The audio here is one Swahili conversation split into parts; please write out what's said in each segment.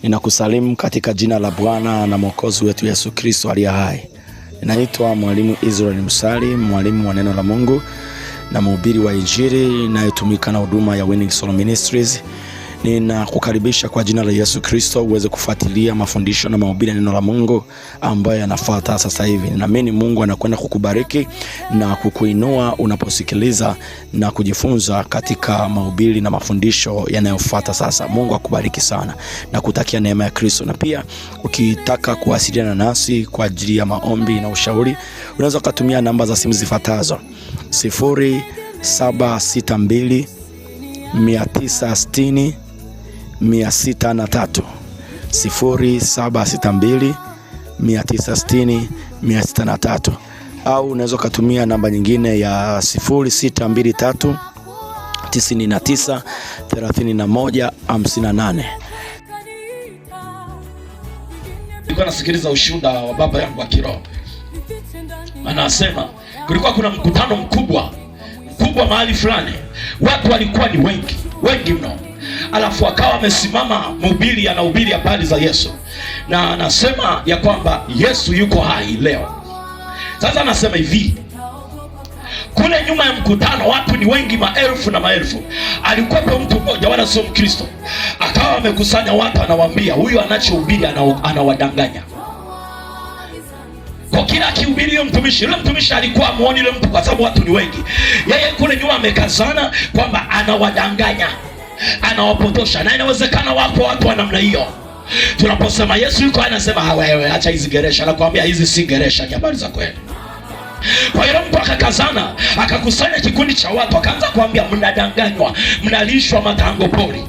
Ninakusalimu katika jina la Bwana na Mwokozi wetu Yesu Kristo aliye hai. Ninaitwa Mwalimu Israel Musali, mwalimu wa neno la Mungu na mhubiri wa Injili inayotumika na huduma ya Winning Soul Ministries. Ninakukaribisha kwa jina la Yesu Kristo uweze kufuatilia mafundisho na mahubiri ya neno la Mungu ambayo yanafuata sasa hivi. Ninaamini Mungu anakwenda kukubariki na kukuinua unaposikiliza na kujifunza katika mahubiri na mafundisho yanayofuata sasa. Mungu akubariki sana na kutakia neema ya Kristo. Na pia ukitaka kuwasiliana nasi kwa ajili ya maombi na ushauri, unaweza kutumia namba za simu zifuatazo: 0762 960 603, 0762 960 603, au unaweza kutumia namba nyingine ya 0623 99 31 58. Nilikuwa nasikiliza ushuhuda wa baba yangu wa kiroho. Anasema kulikuwa kuna mkutano mkubwa mahali fulani. Watu walikuwa ni wengi mno. Alafu akawa amesimama mhubiri anahubiri habari za Yesu. Na anasema ya kwamba Yesu yuko hai leo. Sasa anasema hivi, kule nyuma ya mkutano watu ni wengi, maelfu na maelfu. Alikuwepo mtu mmoja wala sio Mkristo. Akawa amekusanya watu, anawaambia huyu anachohubiri anawadanganya. Kwa kila akihubiri yule mtumishi alikuwa amuoni yule mtu kwa sababu watu ni wengi. Yeye kule nyuma amekazana kwamba anawadanganya, anawapotosha. Na inawezekana wapo watu wa namna hiyo. Tunaposema Yesu yuko, anasema wewe acha hizi geresha. Anakuambia hizi si geresha, ni habari za kweli. Kwa hiyo mtu akakazana, akakusanya kikundi cha watu, akaanza kuambia mnadanganywa, mnalishwa matango pori.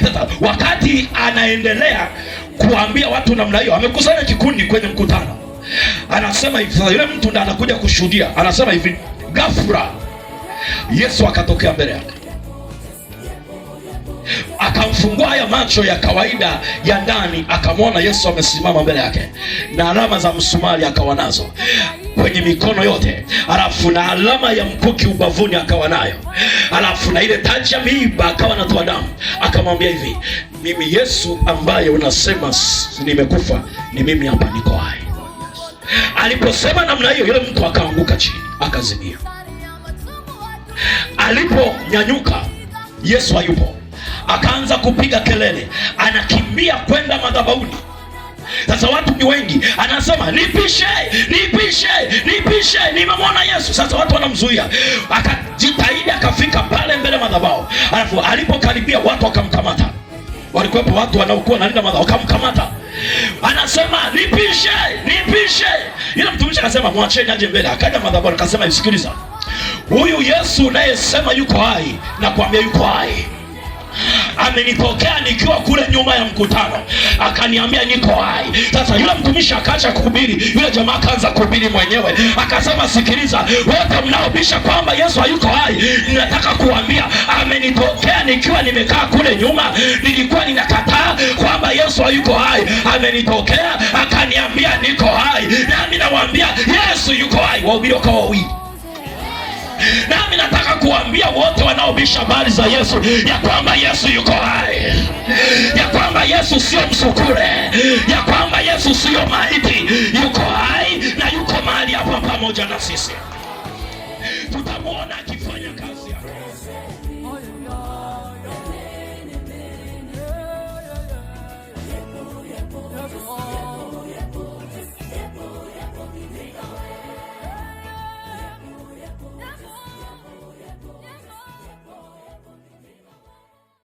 Sasa wakati anaendelea kuambia watu namna hiyo, amekusanya kikundi kwenye mkutano. Anasema hivi, sasa yule mtu ndiye anakuja kushuhudia. Anasema hivi, ghafla Yesu akatokea mbele yake, akamfungua haya macho ya kawaida ya ndani, akamwona Yesu amesimama mbele yake, na alama za msumari akawa nazo kwenye mikono yote, alafu na alama ya mkuki ubavuni akawa nayo, alafu na ile taji ya miiba akawa anatoa damu. Akamwambia hivi, mimi Yesu ambaye unasema nimekufa, ni mimi hapa, niko hai. Aliposema namna hiyo, yule mtu akaanguka chini, akazimia. Aliponyanyuka, Yesu hayupo. Akaanza kupiga kelele, anakimbia kwenda madhabahuni. Sasa watu ni wengi, anasema nipishe, nimemwona Yesu. Sasa watu wanamzuia. Akajitahidi, akafika pale mbele madhabahu. Alafu alipokaribia, watu wakamkamata. Walikuwepo watu wanaokuwa nalinda madhabahu, wakamkamata. Anasema nipishe. Yule mtumishi akasema mwacheni aje mbele. Akaja madhabahu, akasema sikiliza, huyu Yesu unayesema yuko hai, na kuambia yuko hai. Amenitokea nikiwa kule nyuma ya mkutano, akaniambia niko hai. Sasa yule mtumishi akaacha kuhubiri, yule jamaa akaanza kuhubiri mwenyewe. Akasema sikiliza, wote mnaobisha kwamba Yesu hayuko hai, ninataka kuambia amenitokea nikiwa nimekaa kule nyuma. Nilikuwa ninakataa kwamba Yesu hayuko hai, amenitokea akaniambia niko hai, nami nawaambia Yesu yuko hai. Wahubiri wakawa wawili. Nami nataka kuambia wote wanaobisha habari za Yesu ya kwamba Yesu yuko hai, ya kwamba Yesu sio msukule, ya kwamba Yesu sio maiti, yuko hai na yuko mahali hapa pamoja na sisi. Tutamwona akifanya kazi yake.